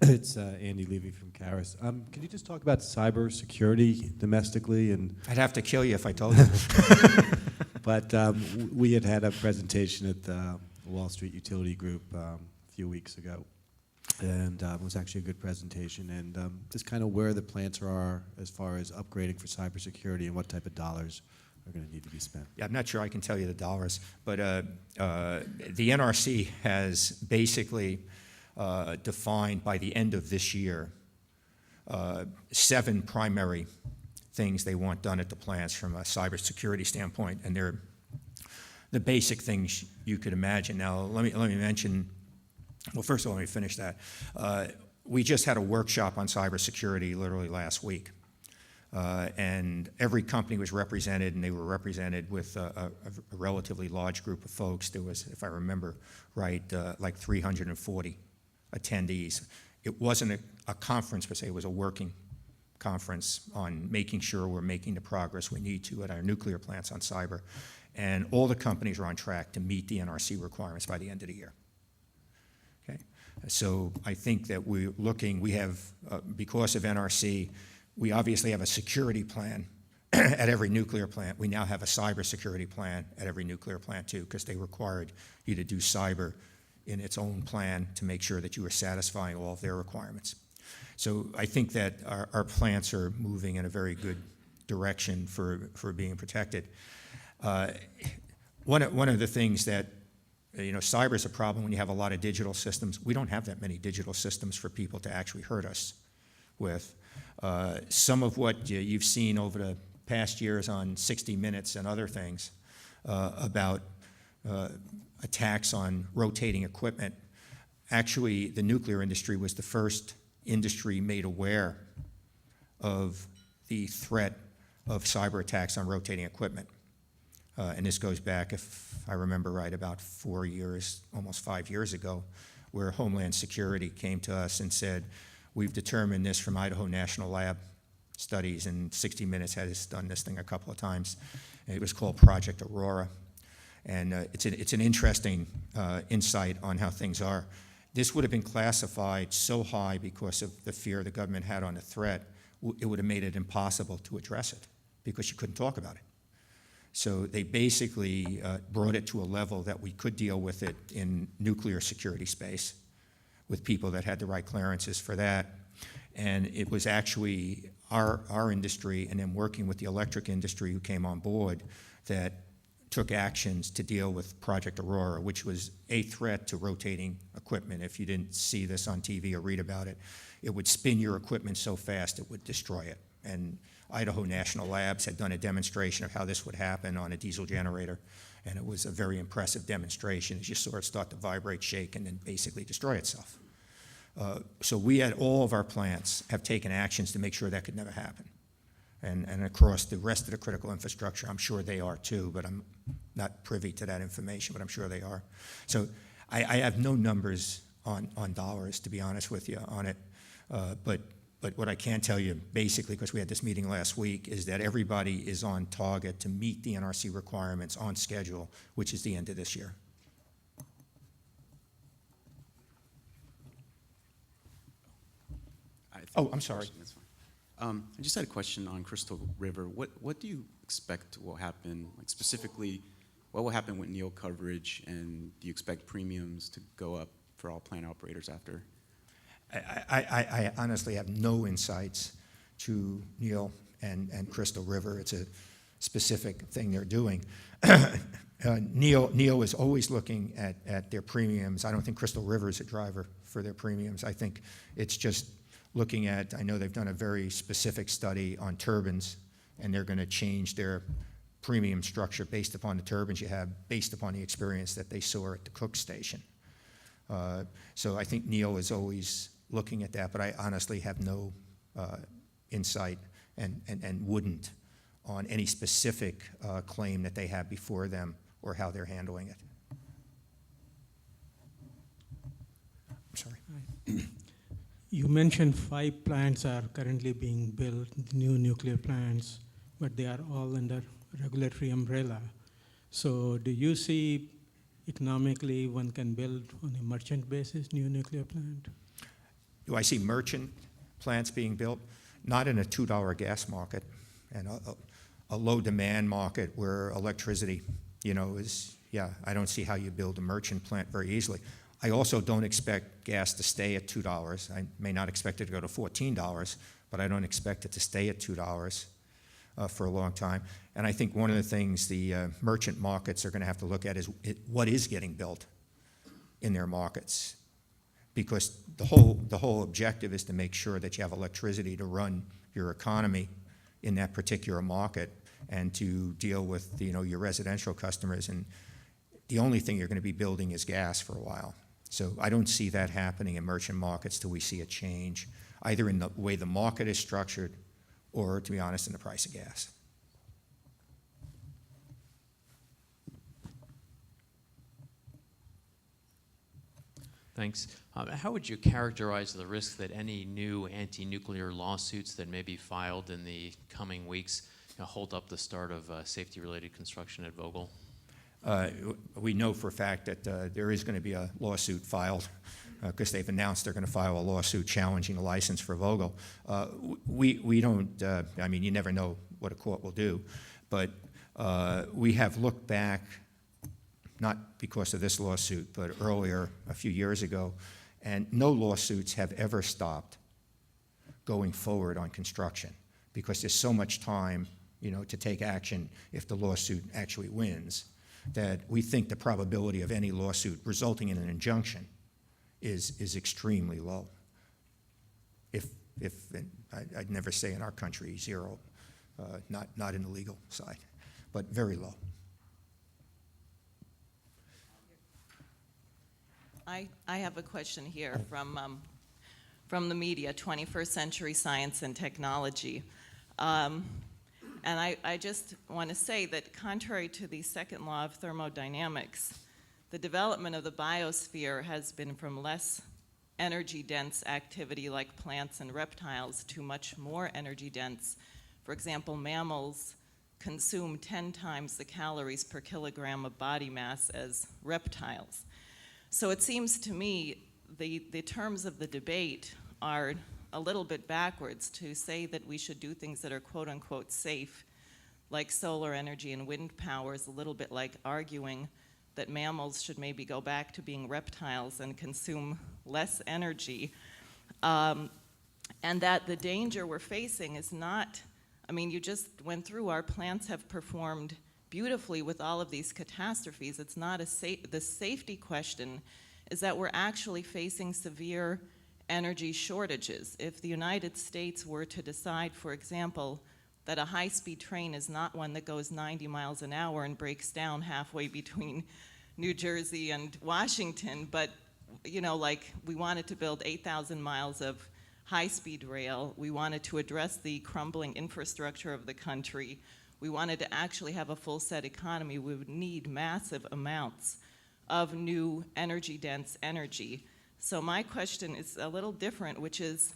It's Andy Levy from Caris. Can you just talk about cybersecurity domestically? And I'd have to kill you if I told you. but we had a presentation at the Wall Street Utility Group a few weeks ago, and it was actually a good presentation. And just kind of where the plants are as far as upgrading for cybersecurity and what type of dollars are going to need to be spent. Yeah, I'm not sure I can tell you the dollars, but the NRC has basically defined by the end of this year 7 primary things they want done at the plants from a cybersecurity standpoint, and they're the basic things you could imagine. Now, let me mention. Well, first of all, let me finish that. We just had a workshop on cybersecurity literally last week. And every company was represented, and they were represented with a relatively large group of folks. There was, if I remember right, like 340 attendees. It wasn't a conference per se, it was a working conference on making sure we're making the progress we need to at our nuclear plants on cyber. And all the companies are on track to meet the NRC requirements by the end of the year. Okay? So I think that we have, because of NRC, we obviously have a security plan at every nuclear plant. We now have a cybersecurity plan at every nuclear plant too, because they required you to do cyber in its own plan to make sure that you were satisfying all of their requirements. So I think that our plants are moving in a very good direction for being protected. One of the things that, cyber is a problem when you have a lot of digital systems. We don't have that many digital systems for people to actually hurt us with. Some of what you've seen over the past years on 60 Minutes and other things about attacks on rotating equipment. Actually, the nuclear industry was the first industry made aware of the threat of cyber attacks on rotating equipment. And this goes back, if I remember right, about 4 years, almost 5 years ago, where Homeland Security came to us and said, we've determined this from Idaho National Lab studies, and 60 Minutes has done this thing a couple of times. And it was called Project Aurora. And it's an interesting insight on how things are. This would have been classified so high because of the fear the government had on the threat, it would have made it impossible to address it because you couldn't talk about it. So they basically brought it to a level that we could deal with it in nuclear security space with people that had the right clearances for that. And it was actually our industry and then working with the electric industry who came on board that took actions to deal with Project Aurora, which was a threat to rotating equipment. If you didn't see this on TV or read about it, it would spin your equipment so fast it would destroy it. And Idaho National Labs had done a demonstration of how this would happen on a diesel generator, and it was a very impressive demonstration as you saw it start to vibrate, shake, and then basically destroy itself. So we at all of our plants have taken actions to make sure that could never happen. And across the rest of the critical infrastructure, I'm sure they are too, but I'm not privy to that information, but I'm sure they are. So I have no numbers on dollars, to be honest with you, on it. But what I can tell you, basically, because we had this meeting last week, is that everybody is on target to meet the NRC requirements on schedule, which is the end of this year. Oh, I'm sorry. That's fine. I just had a question on Crystal River. What do you expect will happen, like specifically, what will happen with NEO coverage, and do you expect premiums to go up for all plant operators after? I honestly have no insights to NEO and Crystal River. It's a specific thing they're doing. NEO is always looking at their premiums. I don't think Crystal River is a driver for their premiums. I think it's just looking at, I know they've done a very specific study on turbines, and they're going to change their premium structure based upon the turbines you have, based upon the experience that they saw at the Cook station. So I think NEO is always looking at that, but I honestly have no insight and wouldn't on any specific claim that they have before them or how they're handling it. I'm sorry. Right. You mentioned 5 plants are currently being built, new nuclear plants, but they are all under regulatory umbrella. So do you see economically one can build on a merchant basis new nuclear plant? Do I see merchant plants being built? Not in a $2 gas market and a low demand market where electricity, is, I don't see how you build a merchant plant very easily. I also don't expect gas to stay at $2. I may not expect it to go to $14, but I don't expect it to stay at $2 for a long time. And I think one of the things the merchant markets are going to have to look at is what is getting built in their markets. Because the whole objective is to make sure that you have electricity to run your economy in that particular market and to deal with your residential customers. And the only thing you're going to be building is gas for a while. So I don't see that happening in merchant markets till we see a change, either in the way the market is structured or, to be honest, in the price of gas. Thanks. How would you characterize the risk that any new anti-nuclear lawsuits that may be filed in the coming weeks hold up the start of safety-related construction at Vogtle? We know for a fact that there is going to be a lawsuit filed because they've announced they're going to file a lawsuit challenging the license for Vogtle. We don't, you never know what a court will do, but we have looked back, not because of this lawsuit, but earlier, a few years ago, and no lawsuits have ever stopped going forward on construction because there's so much time, to take action if the lawsuit actually wins, that we think the probability of any lawsuit resulting in an injunction is extremely low. I'd never say in our country zero, not in the legal side, but very low. I have a question here from the media, 21st Century Science and Technology. And I just want to say that contrary to the second law of thermodynamics, the development of the biosphere has been from less energy-dense activity like plants and reptiles to much more energy-dense. For example, mammals consume 10 times the calories per kilogram of body mass as reptiles. So it seems to me the terms of the debate are a little bit backwards. To say that we should do things that are quote-unquote safe, like solar energy and wind power, is a little bit like arguing that mammals should maybe go back to being reptiles and consume less energy. And that the danger we're facing is not, you just went through, our plants have performed beautifully with all of these catastrophes. It's not the safety question is that we're actually facing severe energy shortages. If the United States were to decide, for example, that a high-speed train is not one that goes 90 miles an hour and breaks down halfway between New Jersey and Washington, but like we wanted to build 8,000 miles of high-speed rail, we wanted to address the crumbling infrastructure of the country, we wanted to actually have a full-set economy, we would need massive amounts of new energy-dense energy. So my question is a little different, which is,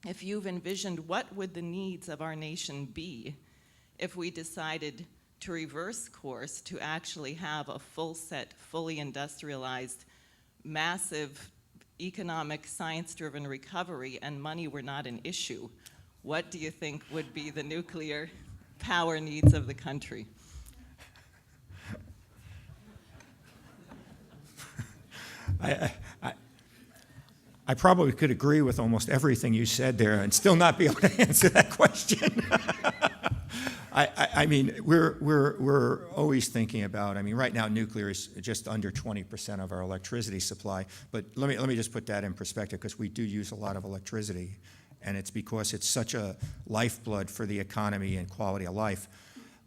if you've envisioned what would the needs of our nation be if we decided to reverse course to actually have a full-set, fully industrialized, massive economic, science-driven recovery and money were not an issue, what do you think would be the nuclear power needs of the country? I probably could agree with almost everything you said there and still not be able to answer that question. We're always thinking about, right now nuclear is just under 20% of our electricity supply, but let me just put that in perspective because we do use a lot of electricity, and it's because it's such a lifeblood for the economy and quality of life.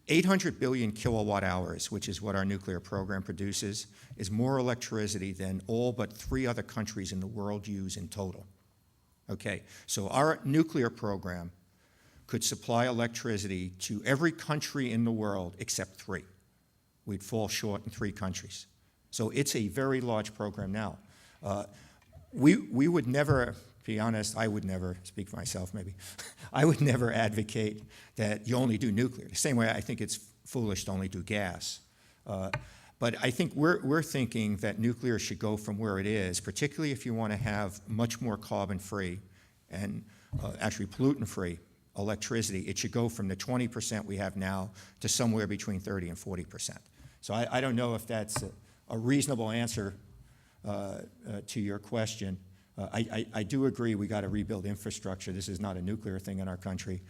800 billion kilowatt hours, which is what our nuclear program produces, is more electricity than all but 3 other countries in the world use in total. Okay, so our nuclear program could supply electricity to every country in the world except 3. We'd fall short in 3 countries. So it's a very large program now. We would never, to be honest, I would never, speak for myself maybe, I would never advocate that you only do nuclear. The same way I think it's foolish to only do gas. But I think we're thinking that nuclear should go from where it is, particularly if you want to have much more carbon-free and actually pollutant-free electricity. It should go from the 20% we have now to somewhere between 30 and 40%. So I don't know if that's a reasonable answer to your question. I do agree we got to rebuild infrastructure. This is not a nuclear thing in our country.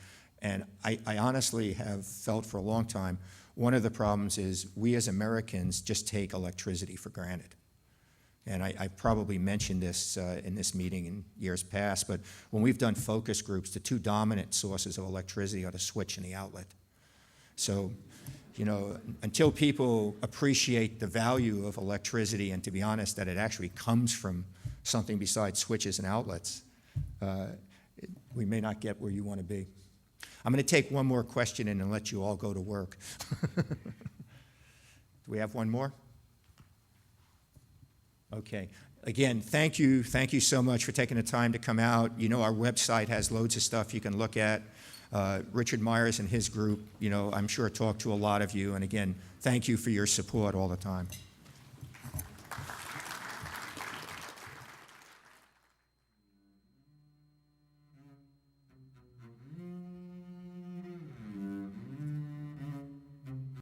And I honestly have felt for a long time, one of the problems is we as Americans just take electricity for granted. And I probably mentioned this in this meeting in years past, but when we've done focus groups, the two dominant sources of electricity are the switch and the outlet. So, you know, until people appreciate the value of electricity, and to be honest, that it actually comes from something besides switches and outlets, we may not get where you want to be. I'm going to take one more question and then let you all go to work. Do we have one more? Okay. Again, thank you so much for taking the time to come out. You know, our website has loads of stuff you can look at. Richard Myers and his group, you know, I'm sure talked to a lot of you. And again, thank you for your support all the time.